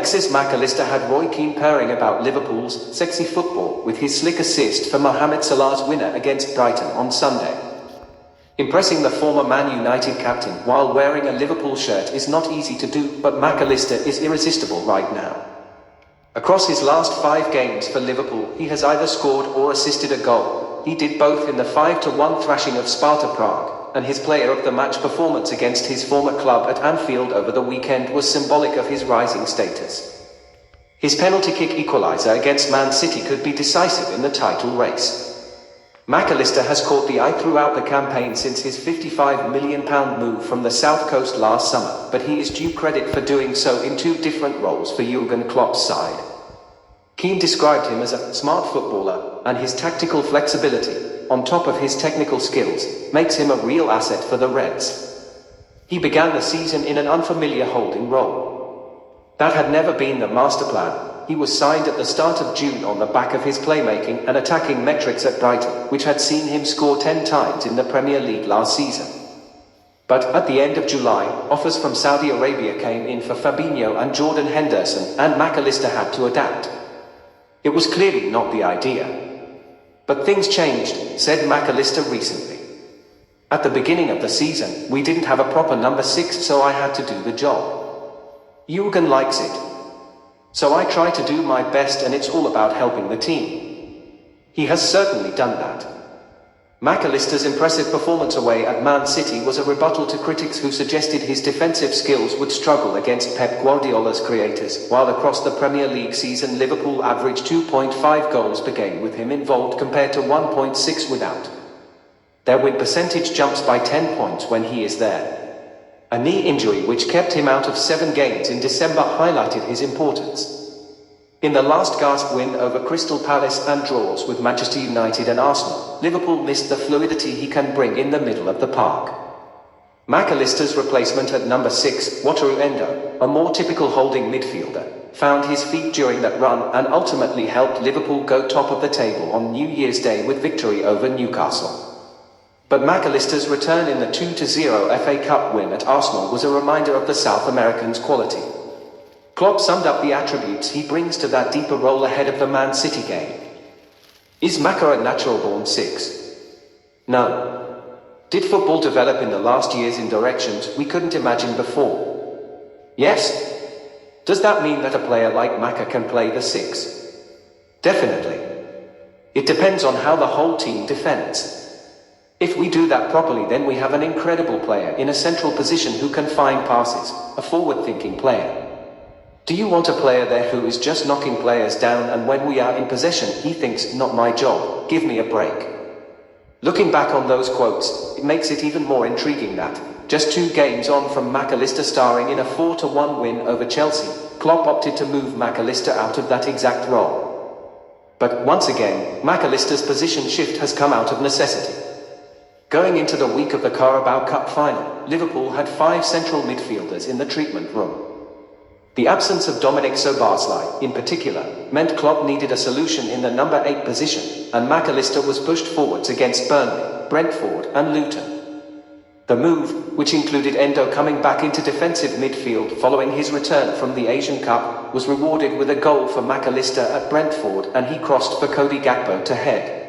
Alexis Mac Allister had Roy Keane purring about Liverpool's sexy football with his slick assist for Mohamed Salah's winner against Brighton on Sunday. Impressing the former Man United captain while wearing a Liverpool shirt is not easy to do, but Mac Allister is irresistible right now. Across his last 5 games for Liverpool, he has either scored or assisted a goal. He did both in the 5-1 thrashing of Sparta Prague, and his player of the match performance against his former club at Anfield over the weekend was symbolic of his rising status. His penalty kick equaliser against Man City could be decisive in the title race. Mac Allister has caught the eye throughout the campaign since his £55 million move from the South Coast last summer, but he is due credit for doing so in 2 different roles for Jurgen Klopp's side. Keane described him as a smart footballer, and his tactical flexibility, on top of his technical skills, makes him a real asset for the Reds. He began the season in an unfamiliar holding role. That had never been the master plan. He was signed at the start of June on the back of his playmaking and attacking metrics at Brighton, which had seen him score 10 times in the Premier League last season. But at the end of July, offers from Saudi Arabia came in for Fabinho and Jordan Henderson, and Mac Allister had to adapt. It was clearly not the idea. But things changed, said Mac Allister recently. At the beginning of the season, we didn't have a proper number 6, so I had to do the job. Jurgen likes it. So I try to do my best, and it's all about helping the team. He has certainly done that. Mac Allister's impressive performance away at Man City was a rebuttal to critics who suggested his defensive skills would struggle against Pep Guardiola's creators, while across the Premier League season Liverpool averaged 2.5 goals per game with him involved compared to 1.6 without. Their win percentage jumps by 10 points when he is there. A knee injury which kept him out of 7 games in December highlighted his importance. In the last gasp win over Crystal Palace and draws with Manchester United and Arsenal, Liverpool missed the fluidity he can bring in the middle of the park. Mac Allister's replacement at number 6, Wataru Endo, a more typical holding midfielder, found his feet during that run and ultimately helped Liverpool go top of the table on New Year's Day with victory over Newcastle. But Mac Allister's return in the 2-0 FA Cup win at Arsenal was a reminder of the South American's quality. Klopp summed up the attributes he brings to that deeper role ahead of the Man City game. Is Mac a natural-born 6? No. Did football develop in the last years in directions we couldn't imagine before? Yes. Does that mean that a player like Mac can play the 6? Definitely. It depends on how the whole team defends. If we do that properly, then we have an incredible player in a central position who can find passes, a forward-thinking player. Do you want a player there who is just knocking players down, and when we are in possession he thinks, not my job, give me a break? Looking back on those quotes, it makes it even more intriguing that, just 2 games on from Mac Allister starring in a 4-1 win over Chelsea, Klopp opted to move Mac Allister out of that exact role. But once again, Mac Allister's position shift has come out of necessity. Going into the week of the Carabao Cup final, Liverpool had 5 central midfielders in the treatment room. The absence of Dominic Szoboszlai, in particular, meant Klopp needed a solution in the number 8 position, and Mac Allister was pushed forwards against Burnley, Brentford and Luton. The move, which included Endo coming back into defensive midfield following his return from the Asian Cup, was rewarded with a goal for Mac Allister at Brentford, and he crossed for Cody Gakpo to head.